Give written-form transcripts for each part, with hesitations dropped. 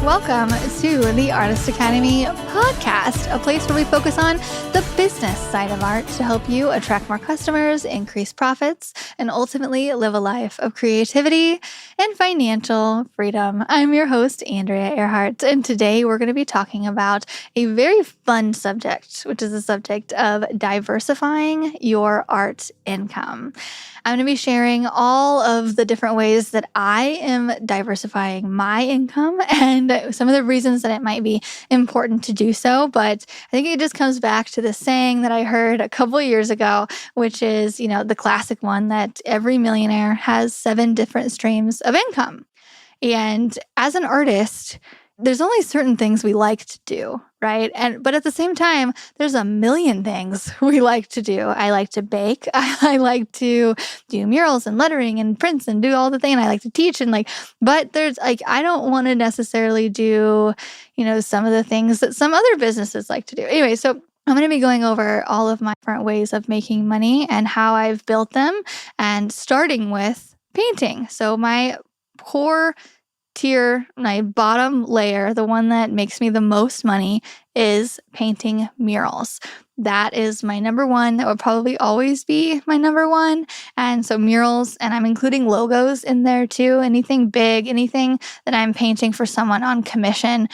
Welcome to the Artist Academy podcast, a place where we focus on the business side of art to help you attract more customers, increase profits, and ultimately live a life of creativity and financial freedom. I'm your host, Andrea Earhart, and today we're going to be talking about a very fun subject, which is the subject of diversifying your art income. I'm going to be sharing all of the different ways that I am diversifying my income and some of the reasons that it might be important to do so. But I think it just comes back to the saying that I heard a couple of years ago, which is, the classic one that every millionaire has 7 different streams of income. And as an artist, there's only certain things we like to do, right? But at the same time, there's a million things we like to do. I like to bake. I like to do murals and lettering and prints and do all the things. I like to teach but there's I don't want to necessarily do, some of the things that some other businesses like to do. Anyway, so I'm going to be going over all of my different ways of making money and how I've built them, and starting with painting. So my core tier, my bottom layer, the one that makes me the most money, is painting murals. That is my number one. That would probably always be my number one. And so murals, and I'm including logos in there too. Anything big, anything that I'm painting for someone on commission.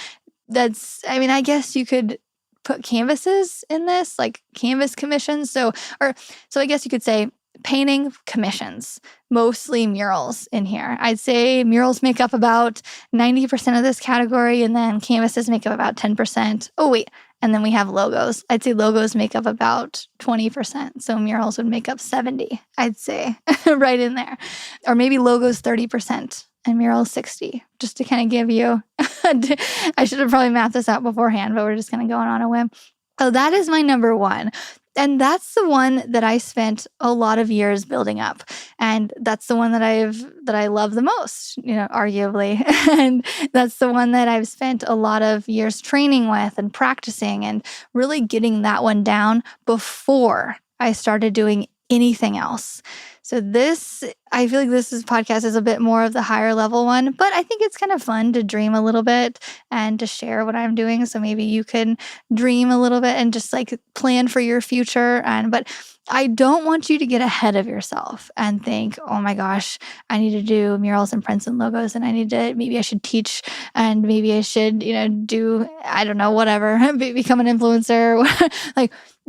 I guess you could put canvases in this, like canvas commissions. So I guess you could say painting commissions, mostly murals in here. I'd say murals make up about 90% of this category, and then canvases make up about 10%. Oh, wait. And then we have logos. I'd say logos make up about 20%. So murals would make up 70, I'd say, right in there. Or maybe logos 30% and murals 60, just to kind of give you, I should have probably mapped this out beforehand, but we're just kind of going on a whim. Oh, that is my number one. And that's the one that I spent a lot of years building up. And that's the one that I love the most, arguably. And that's the one that I've spent a lot of years training with and practicing and really getting that one down before I started doing anything else. So I feel like this podcast is a bit more of the higher level one, but I think it's kind of fun to dream a little bit and to share what I'm doing. So maybe you can dream a little bit and just plan for your future. But I don't want you to get ahead of yourself and think, oh my gosh, I need to do murals and prints and logos, and maybe I should teach, and maybe I should, do, I don't know, whatever, become an influencer.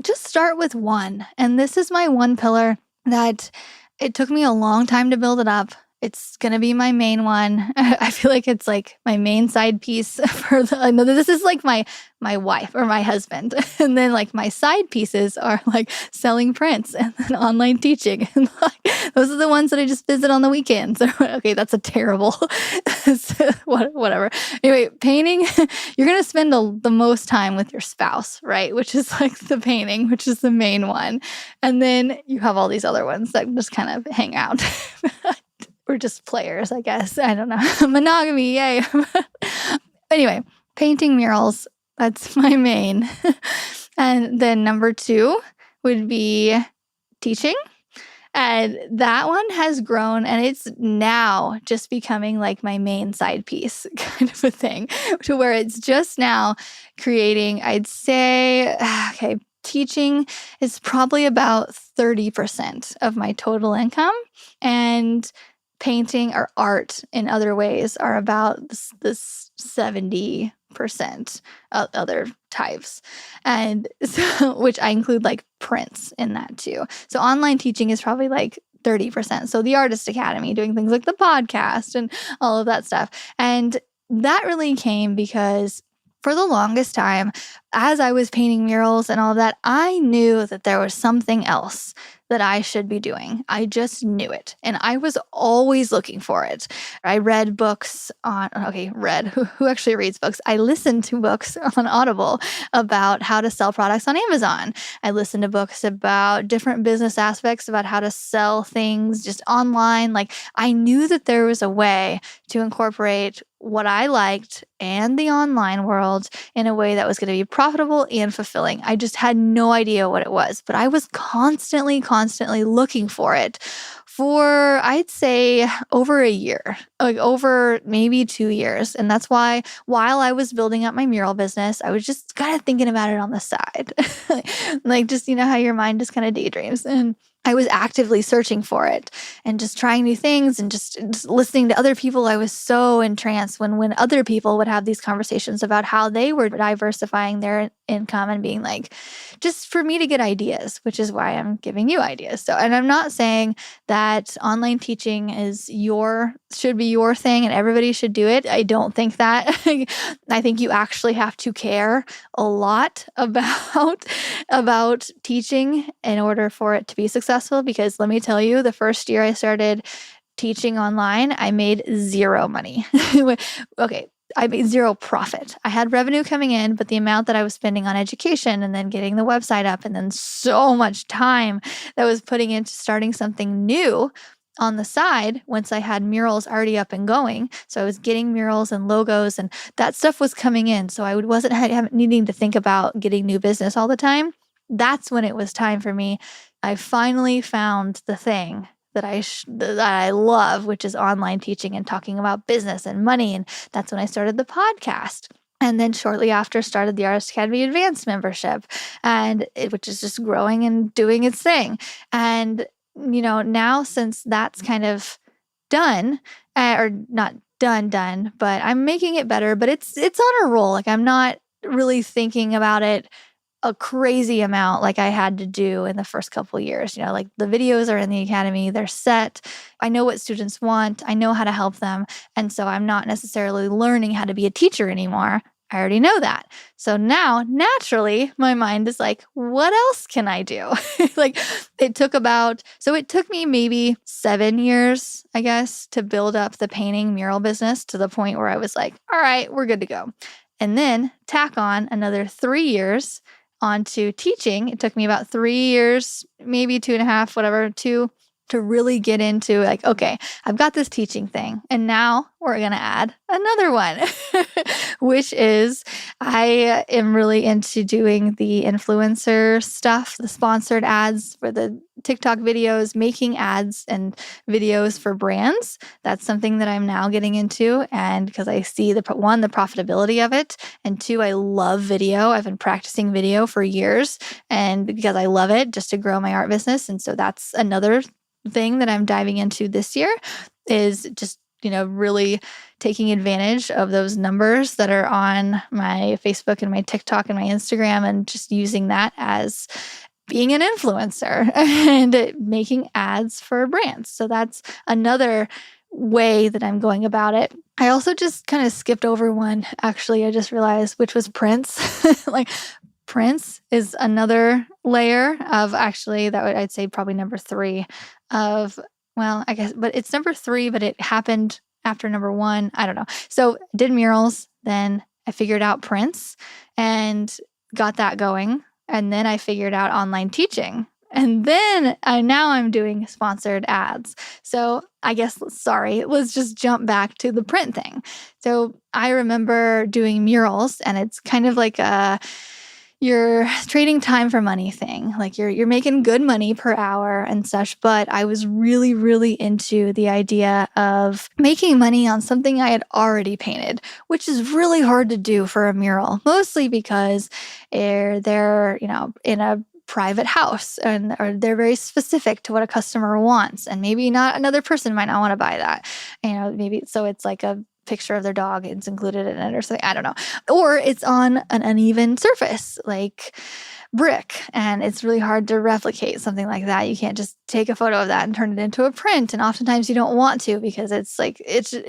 Just start with one. And this is my one pillar that it took me a long time to build it up. It's going to be my main one. I feel like it's like my main side piece I know this is like my wife or my husband. And then my side pieces are selling prints and then online teaching. And those are the ones that I just visit on the weekends. Okay, that's a terrible, whatever. Anyway, painting, you're going to spend the most time with your spouse, right? Which is the painting, which is the main one. And then you have all these other ones that just kind of hang out. We're just players, I guess. I don't know. Monogamy, yay. Anyway, painting murals, that's my main. And then number 2 would be teaching. And that one has grown, and it's now just becoming my main side piece kind of a thing, to where it's just now creating, I'd say, teaching is probably about 30% of my total income. And painting or art in other ways are about this 70% other types. And so, which I include prints in that too. So online teaching is probably 30%. So the Artist Academy, doing things like the podcast and all of that stuff. And that really came because for the longest time, as I was painting murals and all of that, I knew that there was something else that I should be doing. I just knew it. And I was always looking for it. I read books who actually reads books? I listened to books on Audible about how to sell products on Amazon. I listened to books about different business aspects, about how to sell things just online. I knew that there was a way to incorporate what I liked and the online world in a way that was going to be profitable and fulfilling. I just had no idea what it was, but I was constantly looking for it for, I'd say, over a year, like over maybe 2 years. And that's why while I was building up my mural business, I was just kind of thinking about it on the side. Like, just, how your mind just kind of daydreams. And I was actively searching for it and just trying new things and just listening to other people. I was so entranced when other people would have these conversations about how they were diversifying their income and being like, just for me to get ideas, which is why I'm giving you ideas. So, and I'm not saying that online teaching should be your thing and everybody should do it. I don't think that. I think you actually have to care a lot about teaching in order for it to be successful. Because let me tell you, the first year I started teaching online, I made zero money. Okay. I made zero profit. I had revenue coming in, but the amount that I was spending on education and then getting the website up and then so much time that was putting into starting something new on the side once I had murals already up and going. So I was getting murals and logos and that stuff was coming in. So I wasn't needing to think about getting new business all the time. That's when it was time for me. I finally found the thing that I love, which is online teaching and talking about business and money. And that's when I started the podcast. And then shortly after started the Artist Academy Advanced membership, which is just growing and doing its thing. And, now since that's kind of done, or not done, but I'm making it better, but it's on a roll. Like, I'm not really thinking about it a crazy amount like I had to do in the first couple of years. Like, the videos are in the academy, they're set. I know what students want. I know how to help them. And so I'm not necessarily learning how to be a teacher anymore. I already know that. So now, naturally, my mind is like, what else can I do? Like, it took me maybe 7 years, I guess, to build up the painting mural business to the point where I was like, all right, we're good to go. And then tack on another 3 years onto teaching. It took me about 3 years, maybe 2.5, whatever, to really get into like, okay, I've got this teaching thing. And now we're going to add another one, which is I am really into doing the influencer stuff, the sponsored ads for the TikTok videos, making ads and videos for brands. That's something that I'm now getting into. And because I see the profitability of it. And two, I love video. I've been practicing video for years and because I love it just to grow my art business. And so that's another thing that I'm diving into this year is just, really taking advantage of those numbers that are on my Facebook and my TikTok and my Instagram and just using that as being an influencer and making ads for brands. So that's another way that I'm going about it. I also just kind of skipped over one, actually, I just realized, which was prints. Like, prints is another layer of I'd say probably number 3 of, well, I guess, but it's number 3, but it happened after number 1. I don't know. So did murals, then I figured out prints and got that going. And then I figured out online teaching. And then now I'm doing sponsored ads. So I guess, let's just jump back to the print thing. So I remember doing murals and it's kind of like you're trading time for money thing. Like you're making good money per hour and such. But I was really, really into the idea of making money on something I had already painted, which is really hard to do for a mural, mostly because they're in a private house or they're very specific to what a customer wants. And maybe not another person might not want to buy that. Maybe so it's like a picture of their dog, it's included in it or something. I don't know. Or it's on an uneven surface like brick and it's really hard to replicate something like that. You can't just take a photo of that and turn it into a print. And oftentimes you don't want to because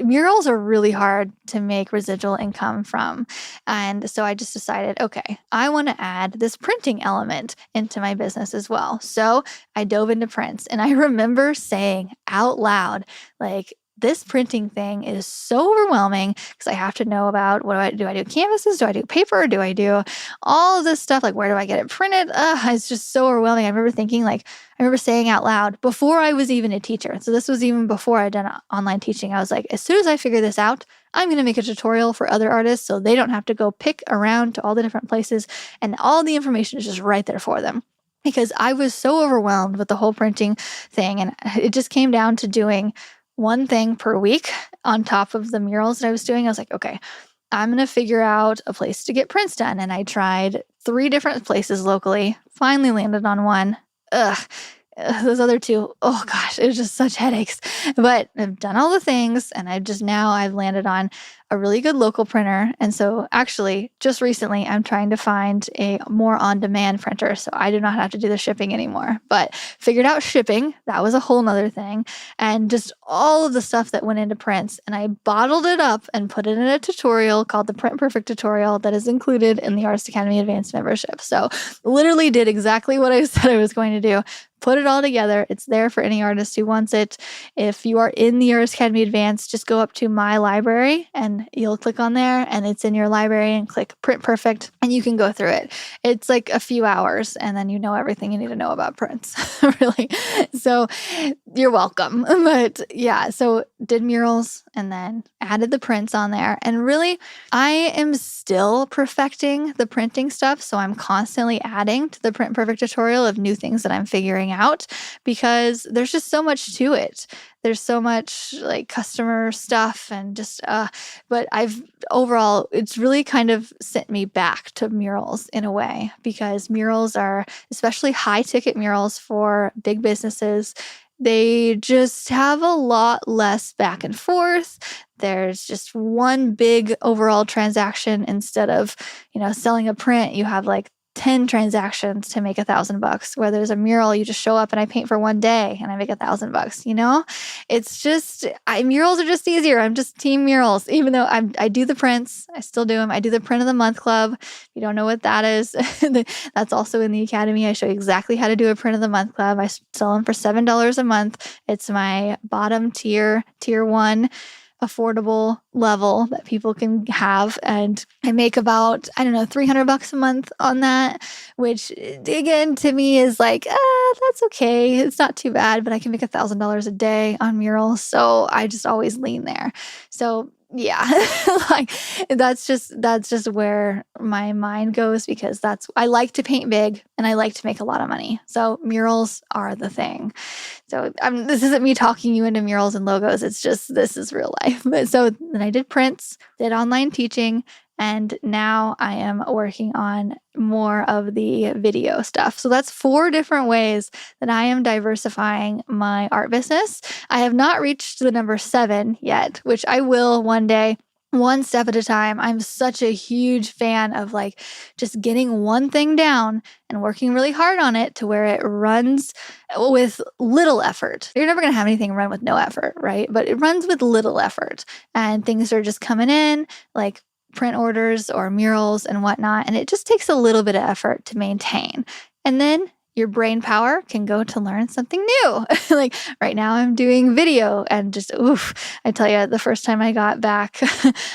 murals are really hard to make residual income from. And so I just decided, okay, I want to add this printing element into my business as well. So I dove into prints and I remember saying out loud, like, this printing thing is so overwhelming because I have to know about what do I do canvases? Do I do paper? Do I do all of this stuff? Like, where do I get it printed? It's just so overwhelming. I remember saying out loud before I was even a teacher. So this was even before I'd done online teaching. I was like, as soon as I figure this out, I'm going to make a tutorial for other artists so they don't have to go pick around to all the different places and all the information is just right there for them. because I was so overwhelmed with the whole printing thing. And it just came down to doing one thing per week on top of the murals that I was doing. I was like, okay, I'm going to figure out a place to get prints done. And I tried 3 different places locally, finally landed on one. Ugh. Those other 2, oh gosh, it was just such headaches. But I've done all the things, and I've landed on a really good local printer. And so actually, just recently, I'm trying to find a more on-demand printer so I do not have to do the shipping anymore. But figured out shipping, that was a whole nother thing. And just all of the stuff that went into prints. And I bottled it up and put it in a tutorial called the Print Perfect tutorial that is included in the Artist Academy Advanced membership. So literally did exactly what I said I was going to do. Put it all together. It's there for any artist who wants it. If you are in the Artist Academy Advanced, just go up to My Library and you'll click on there and it's in your library and click Print Perfect and you can go through it. It's like a few hours and then you know everything you need to know about prints, really. So you're welcome. But yeah, so did murals and then added the prints on there. And really, I am still perfecting the printing stuff. So I'm constantly adding to the Print Perfect tutorial of new things that I'm figuring out because there's just so much to it. There's so much like customer stuff and just, but overall, it's really kind of sent me back to murals in a way because murals are, especially high ticket murals for big businesses, they just have a lot less back and forth. There's just one big overall transaction instead of, selling a print. You have like 10 transactions to make $1,000. Where there's a mural, you just show up and I paint for one day and I make $1,000. It's just murals are just easier. I'm just team murals. Even though I do the prints, I still do them. I do the print of the month club. If you don't know what that is, that's also in the academy. I show you exactly how to do a print of the month club. I sell them for $7 a month. It's my bottom tier 1 affordable level that people can have. And I make about, $300 a month on that, which again, to me is like, that's okay. It's not too bad, but I can make $1,000 a day on murals. So I just always lean there. So yeah, like that's just where my mind goes because I like to paint big and I like to make a lot of money. So murals are the thing. So this isn't me talking you into murals and logos. It's just, this is real life. But so then I did prints, did online teaching, and now I am working on more of the video stuff. So that's 4 different ways that I am diversifying my art business. I have not reached the number 7 yet, which I will one day. One step at a time. I'm such a huge fan of like just getting one thing down and working really hard on it to where it runs with little effort. You're never going to have anything run with no effort, right? But it runs with little effort and things are just coming in like print orders or murals and whatnot. And it just takes a little bit of effort to maintain. And then your brain power can go to learn something new. Like right now I'm doing video and just, I tell you, the first time I got back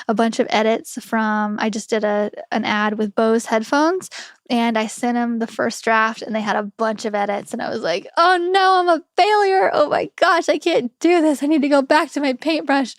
a bunch of edits I just did an ad with Bose headphones and I sent them the first draft and they had a bunch of edits and I was like, oh no, I'm a failure. Oh my gosh, I can't do this. I need to go back to my paintbrush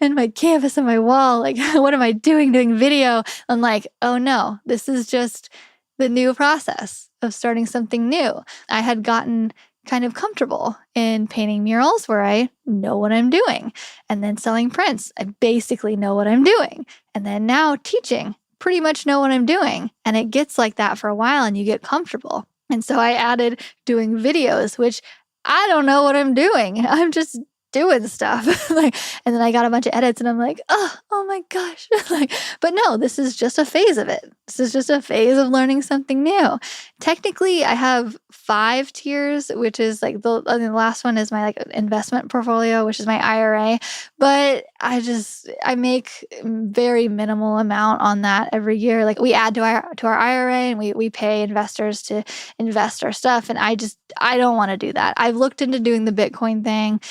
and my canvas and my wall. Like, what am I doing video? I'm like, oh no, this is just the new process of starting something new. I had gotten kind of comfortable in painting murals where I know what I'm doing. And then selling prints, I basically know what I'm doing. And then now teaching, pretty much know what I'm doing. And it gets like that for a while and you get comfortable. And so I added doing videos, which I don't know what I'm doing. I'm just doing stuff. And then I got a bunch of edits and I'm like, oh my gosh. But no, this is just a phase of it. This is just a phase of learning something new. Technically, I have 5 tiers, which is like the last one is my investment portfolio, which is my IRA. But I make very minimal amount on that every year. Like we add to our IRA and we pay investors to invest our stuff. And I don't want to do that. I've looked into doing the Bitcoin thing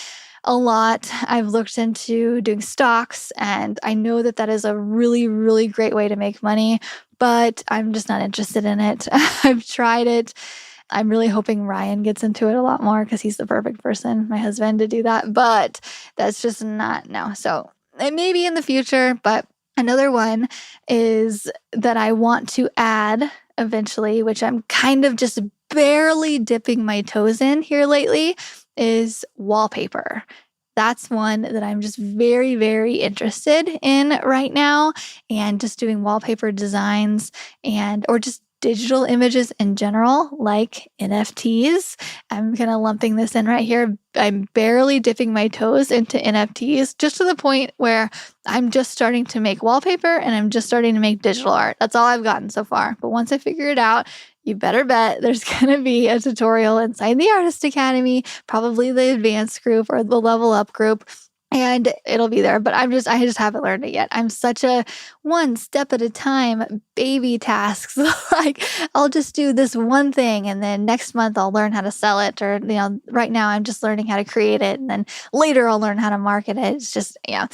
a lot. I've looked into doing stocks and I know that is a really, really great way to make money, but I'm just not interested in it. I've tried it. I'm really hoping Ryan gets into it a lot more because he's the perfect person, my husband, to do that, but that's just not now. So maybe in the future, but another one is that I want to add eventually, which I'm kind of just barely dipping my toes in here lately, is wallpaper. That's one that I'm just very, very interested in right now, and just doing wallpaper designs or just digital images in general, like NFTs. I'm kind of lumping this in right here. I'm barely dipping my toes into NFTs, just to the point where I'm just starting to make wallpaper and I'm just starting to make digital art. That's all I've gotten so far. But once I figure it out, you better bet there's going to be a tutorial inside the Artist Academy, probably the advanced group or the level up group, and it'll be there. But I just haven't learned it yet. I'm such a one step at a time, baby tasks. Like, I'll just do this one thing and then next month I'll learn how to sell it. Or, right now I'm just learning how to create it. And then later I'll learn how to market it. It's just, yeah.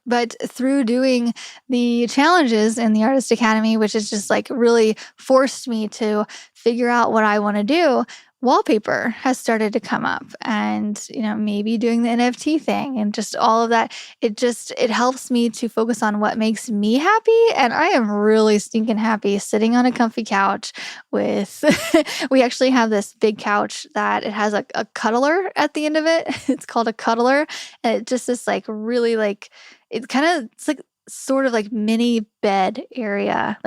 But through doing the challenges in the Artist Academy, which has just like really forced me to figure out what I want to do, wallpaper has started to come up, and maybe doing the NFT thing and just all of that. It helps me to focus on what makes me happy, and I am really stinking happy sitting on a comfy couch with we actually have this big couch that it has a cuddler at the end of it. It's called a cuddler, and it just is like really like it's like sort of like mini bed area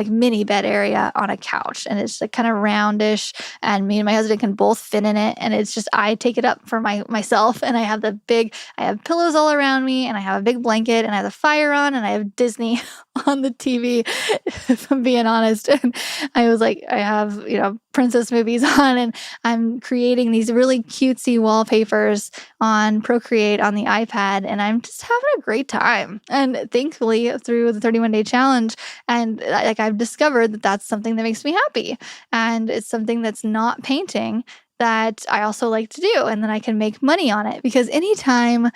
on a couch, and it's like kind of roundish, and me and my husband can both fit in it, and it's just I take it up for myself, and I have pillows all around me, and I have a big blanket, and I have the fire on, and I have Disney on the TV, if I'm being honest. And I was like, I have princess movies on, and I'm creating these really cutesy wallpapers on Procreate on the iPad, and I'm just having a great time. And thankfully, through the 31-day challenge, and like I've discovered that that's something that makes me happy, and it's something that's not painting that I also like to do, and then I can make money on it. Because anytime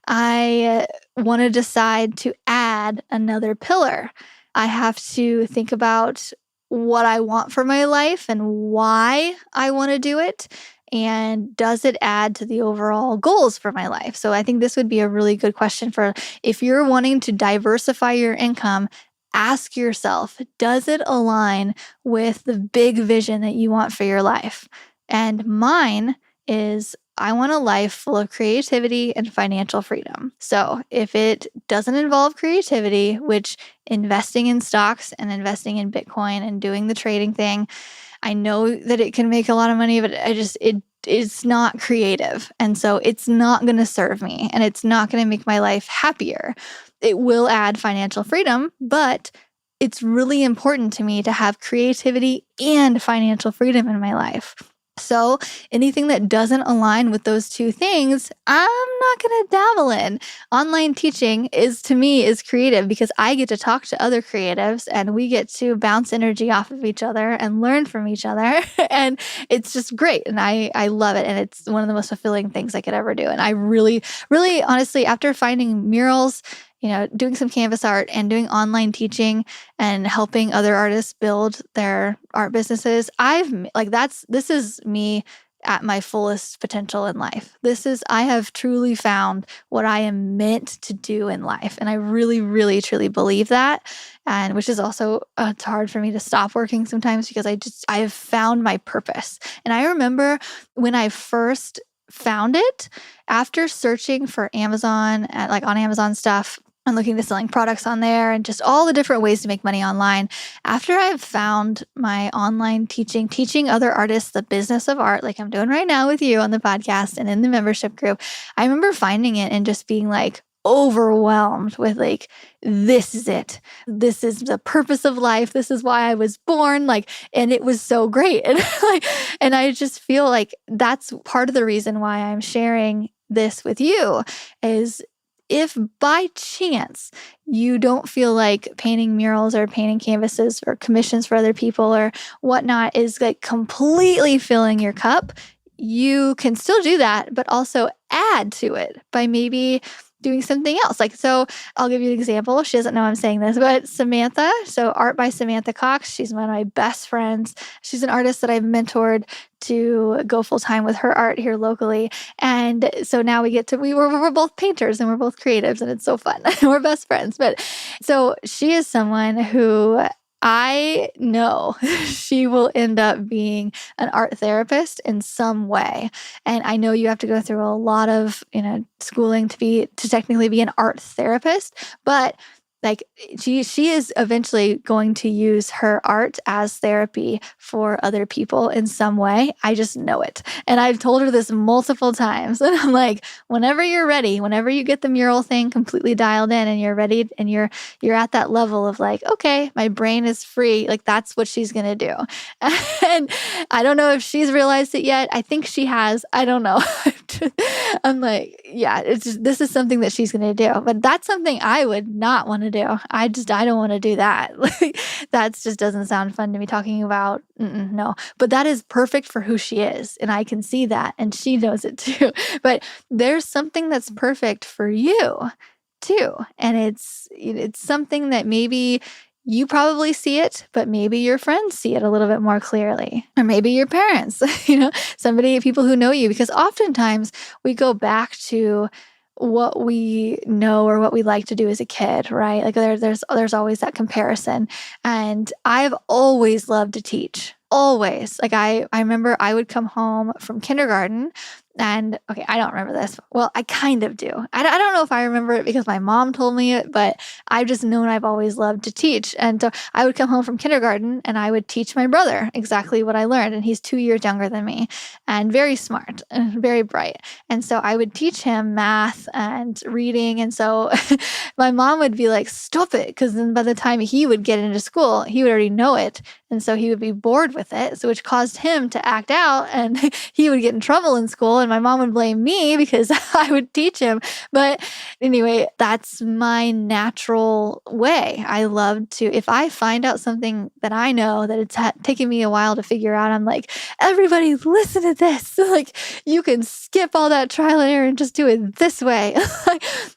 I want to decide to add another pillar, I have to think about what I want for my life and why I want to do it. And does it add to the overall goals for my life? So I think this would be a really good question for if you're wanting to diversify your income. Ask yourself, does it align with the big vision that you want for your life? And mine is I want a life full of creativity and financial freedom. So if it doesn't involve creativity, which investing in stocks and investing in Bitcoin and doing the trading thing, I know that it can make a lot of money, but it's not creative. And so it's not going to serve me, and it's not going to make my life happier. It will add financial freedom, but it's really important to me to have creativity and financial freedom in my life. So anything that doesn't align with those two things, I'm not going to dabble in. Online teaching to me is creative because I get to talk to other creatives, and we get to bounce energy off of each other and learn from each other. And it's just great. And I love it. And it's one of the most fulfilling things I could ever do. And I really, really honestly, after finding murals, doing some canvas art and doing online teaching and helping other artists build their art businesses, this is me at my fullest potential in life. I have truly found what I am meant to do in life. And I really, really, truly believe that. And which is also, it's hard for me to stop working sometimes because I have found my purpose. And I remember when I first found it, after searching for Amazon, on Amazon stuff, and looking to selling products on there and just all the different ways to make money online. After I've found my online teaching other artists the business of art, like I'm doing right now with you on the podcast and in the membership group, I remember finding it and just being like overwhelmed with like, this is it. This is the purpose of life. This is why I was born. And it was so great. And and I just feel like that's part of the reason why I'm sharing this with you is if by chance you don't feel like painting murals or painting canvases or commissions for other people or whatnot is like completely filling your cup, you can still do that, but also add to it by maybe doing something else. So I'll give you an example. She doesn't know I'm saying this, but Samantha, so Art by Samantha Cox, she's one of my best friends. She's an artist that I've mentored to go full time with her art here locally. And so now we're both painters and we're both creatives, and it's so fun. We're best friends. But so she is someone who I know she will end up being an art therapist in some way. And I know you have to go through a lot of, schooling to technically be an art therapist, but like she is eventually going to use her art as therapy for other people in some way. I just know it. And I've told her this multiple times. And I'm like, whenever you're ready, whenever you get the mural thing completely dialed in and you're ready and you're at that level of like, okay, my brain is free, like that's what she's going to do. And I don't know if she's realized it yet. I think she has. I don't know. I'm like, yeah, this is something that she's going to do. But that's something I would not want to do. I don't want to do that. Like, that just doesn't sound fun to me talking about. No, but that is perfect for who she is. And I can see that. And she knows it too. But there's something that's perfect for you too. And it's something that maybe you probably see it, but maybe your friends see it a little bit more clearly. Or maybe your parents, people who know you, because oftentimes we go back to what we know or what we like to do as a kid, right? Like there's always that comparison. And I've always loved to teach. Always. Like I remember I would come home from kindergarten and okay, I don't remember this. Well, I kind of do. I don't know if I remember it because my mom told me it, but I've just known I've always loved to teach. And so I would come home from kindergarten and I would teach my brother exactly what I learned. And he's 2 years younger than me and very smart and very bright. And so I would teach him math and reading. And so my mom would be like, stop it. Because then by the time he would get into school, he would already know it. And so he would be bored with it, so which caused him to act out and he would get in trouble in school and my mom would blame me because I would teach him. But anyway, that's my natural way. I love to, if I find out something that I know that it's taken me a while to figure out, I'm like, everybody listen to this. Like you can skip all that trial and error and just do it this way.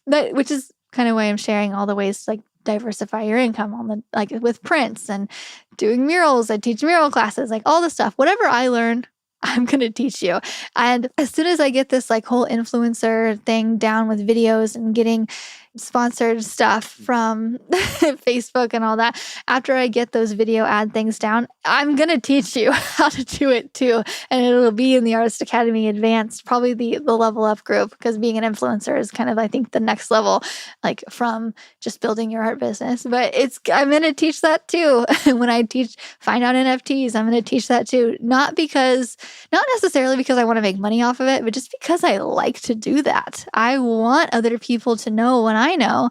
Which is kind of why I'm sharing all the ways to like diversify your income on the like with prints and doing murals. I teach mural classes, like all the stuff. Whatever I learn, I'm going to teach you. And as soon as I get this like whole influencer thing down with videos and getting sponsored stuff from Facebook and all that, after I get those video ad things down, I'm going to teach you how to do it too. And it'll be in the Artist Academy Advanced, probably the level up group, because being an influencer is kind of, I think, the next level, like from just building your art business. But I'm going to teach that too. When I teach Find Out NFTs, I'm going to teach that too. Not necessarily because I want to make money off of it, but just because I like to do that. I want other people to know when I know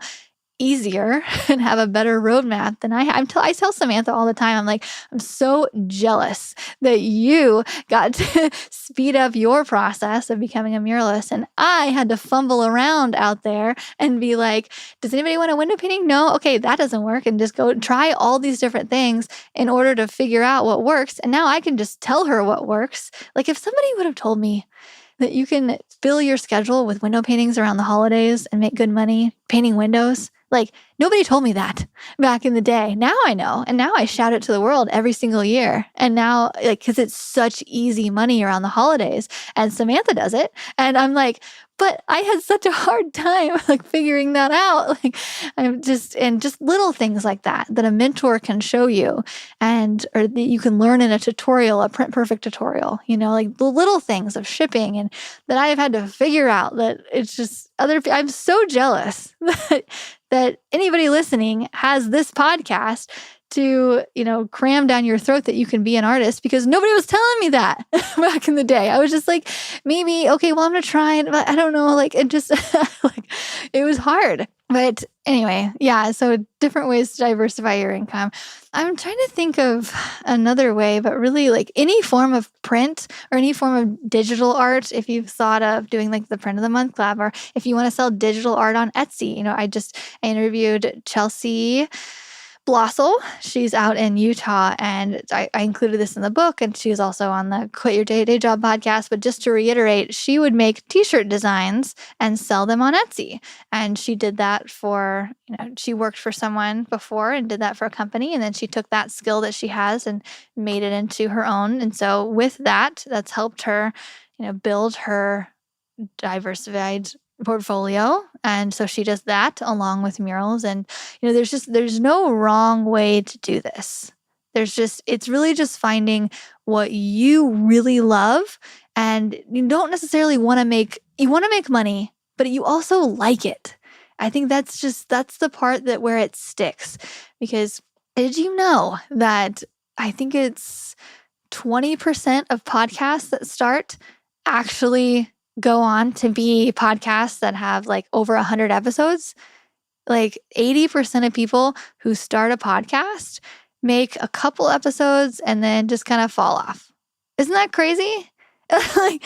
easier and have a better roadmap than I have. I tell Samantha all the time, I'm like, I'm so jealous that you got to speed up your process of becoming a muralist. And I had to fumble around out there and be like, does anybody want a window painting? No. Okay, that doesn't work. And just go try all these different things in order to figure out what works. And now I can just tell her what works. Like if somebody would have told me that you can fill your schedule with window paintings around the holidays and make good money painting windows. Like nobody told me that back in the day. Now I know. And now I shout it to the world every single year. And now like, cause it's such easy money around the holidays and Samantha does it. And I'm like, but I had such a hard time like figuring that out. Like just little things like that a mentor can show you or that you can learn in a tutorial, a print perfect tutorial, like the little things of shipping and that I have had to figure out that it's just I'm so jealous that anybody listening has this podcast to, cram down your throat that you can be an artist because nobody was telling me that back in the day. I was just like, maybe, okay, well, I'm going to try it, but I don't know. Like it just, like it was hard. But anyway, yeah. So different ways to diversify your income. I'm trying to think of another way, but really like any form of print or any form of digital art, if you've thought of doing like the Print of the Month Club, or if you want to sell digital art on Etsy. I interviewed Chelsea Blossel. She's out in Utah, and I included this in the book, and she was also on the Quit Your Day Job podcast. But just to reiterate, she would make t-shirt designs and sell them on Etsy. And she did that for, she worked for someone before and did that for a company. And then she took that skill that she has and made it into her own. And so with that's helped her, build her diversified portfolio And so she does that along with murals. And, there's no wrong way to do this. It's really just finding what you really love. And you don't necessarily you want to make money, but you also like it. I think that's the part where it sticks. Because did you know that I think it's 20% of podcasts that start actually go on to be podcasts that have like over 100 episodes? Like 80% of people who start a podcast make a couple episodes and then just kind of fall off. Isn't that crazy? Like,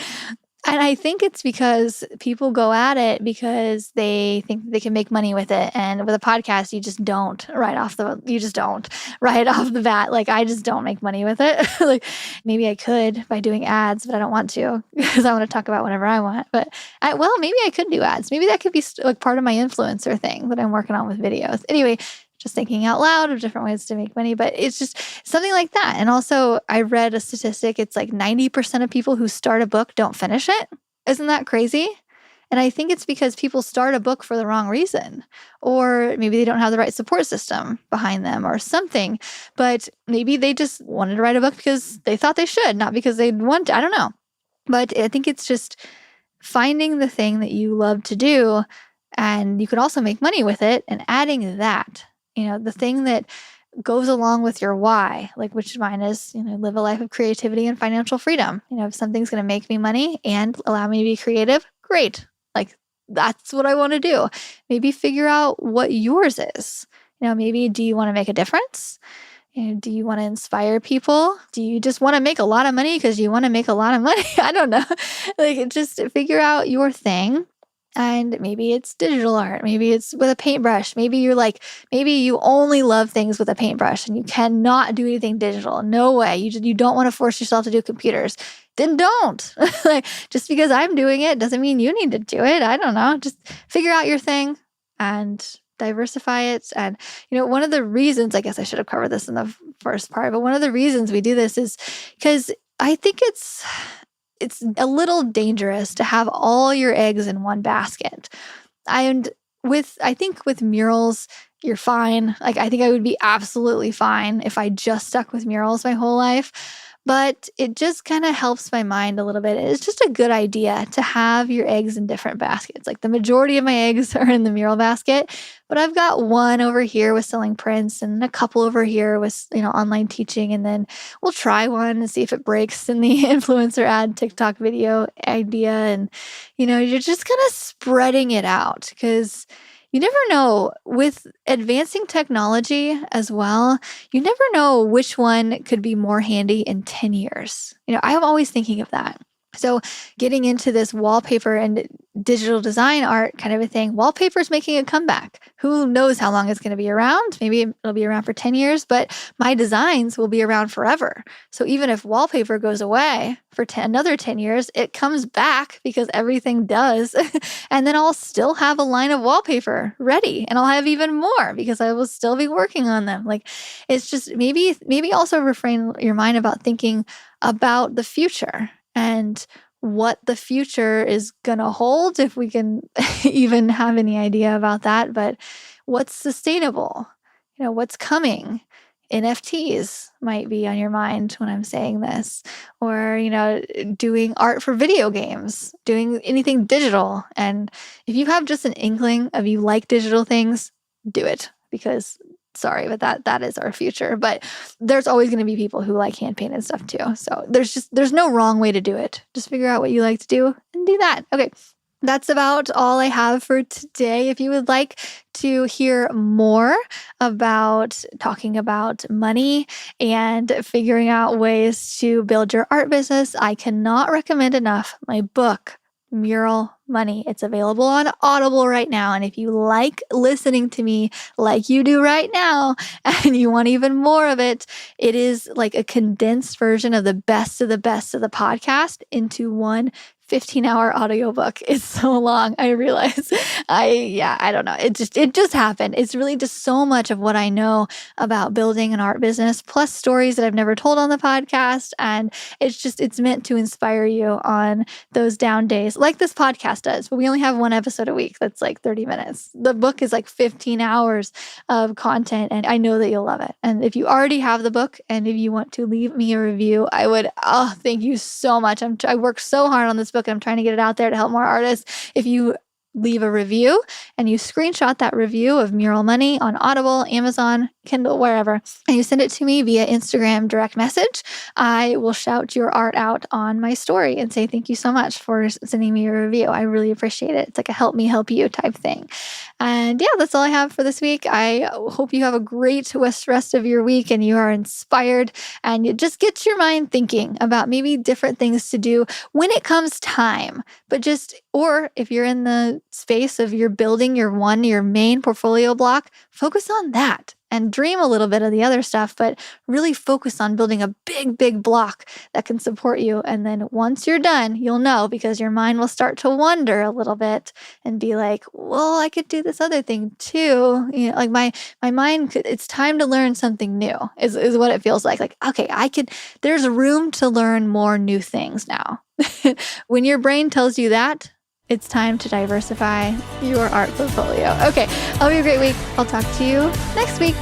and I think it's because people go at it because they think they can make money with it. And with a podcast, you just don't right off the bat. Like, I just don't make money with it. Like, maybe I could by doing ads, but I don't want to because I want to talk about whatever I want. But maybe I could do ads. Maybe that could be like part of my influencer thing that I'm working on with videos. Anyway, just thinking out loud of different ways to make money, but it's just something like that. And also I read a statistic, it's like 90% of people who start a book don't finish it. Isn't that crazy? And I think it's because people start a book for the wrong reason, or maybe they don't have the right support system behind them or something, but maybe they just wanted to write a book because they thought they should, not because they'd want to. I don't know. But I think it's just finding the thing that you love to do, and you can also make money with it, and adding that. The thing that goes along with your why, like which mine is, live a life of creativity and financial freedom. If something's going to make me money and allow me to be creative, great. Like that's what I want to do. Maybe figure out what yours is. Maybe do you want to make a difference? Do you want to inspire people? Do you just want to make a lot of money because you want to make a lot of money? I don't know. Like just figure out your thing. And maybe it's digital art. Maybe it's with a paintbrush. Maybe you only love things with a paintbrush and you cannot do anything digital. No way. You don't want to force yourself to do computers. Then don't. Like, just because I'm doing it doesn't mean you need to do it. I don't know. Just figure out your thing and diversify it. And, one of the reasons, I guess I should have covered this in the first part, but one of the reasons we do this is because I think it's a little dangerous to have all your eggs in one basket. And I think with murals, you're fine. Like, I think I would be absolutely fine if I just stuck with murals my whole life. But it just kind of helps my mind a little bit. It's just a good idea to have your eggs in different baskets. Like the majority of my eggs are in the mural basket, but I've got one over here with selling prints and a couple over here with, online teaching. And then we'll try one and see if it breaks in the influencer ad TikTok video idea. And, you're just kind of spreading it out because you never know with advancing technology as well. You never know which one could be more handy in 10 years. I'm always thinking of that. So getting into this wallpaper and digital design art kind of a thing, wallpaper's making a comeback. Who knows how long it's going to be around? Maybe it'll be around for 10 years, but my designs will be around forever. So even if wallpaper goes away for another 10 years, it comes back because everything does. And then I'll still have a line of wallpaper ready, and I'll have even more because I will still be working on them. Like, it's just maybe also refrain your mind about thinking about the future and what the future is going to hold, if we can even have any idea about that. But what's sustainable? What's coming? NFTs might be on your mind when I'm saying this, or, doing art for video games, doing anything digital. And if you have just an inkling of you like digital things, do it, because sorry, but that is our future. But there's always going to be people who like hand painted stuff too. So there's no wrong way to do it. Just figure out what you like to do and do that. Okay. That's about all I have for today. If you would like to hear more about talking about money and figuring out ways to build your art business, I cannot recommend enough my book, Mural Money. It's available on Audible right now. And if you like listening to me like you do right now, and you want even more of it, it is like a condensed version of the best of the best of the podcast into one 15-hour audiobook is so long. I realize. I don't know. It just happened. It's really just so much of what I know about building an art business, plus stories that I've never told on the podcast. And it's meant to inspire you on those down days, like this podcast does. But we only have one episode a week that's like 30 minutes. The book is like 15 hours of content, and I know that you'll love it. And if you already have the book and if you want to leave me a review, I would, thank you so much. I worked so hard on this book. I'm trying to get it out there to help more artists. If you leave a review and you screenshot that review of Mural Money on Audible, Amazon, Kindle, wherever, and you send it to me via Instagram direct message, I will shout your art out on my story and say thank you so much for sending me a review. I really appreciate it. It's like a help me help you type thing. And yeah, that's all I have for this week. I hope you have a great rest of your week and you are inspired, and it just gets your mind thinking about maybe different things to do when it comes time. Or if you're in the space of you're building your main portfolio block, focus on that and dream a little bit of the other stuff, but really focus on building a big, big block that can support you. And then once you're done, you'll know, because your mind will start to wander a little bit and be like, well, I could do this other thing too. Like my mind it's time to learn something new is what it feels like. Like, okay, there's room to learn more new things now. When your brain tells you that, it's time to diversify your art portfolio. Okay, have a great week. I'll talk to you next week.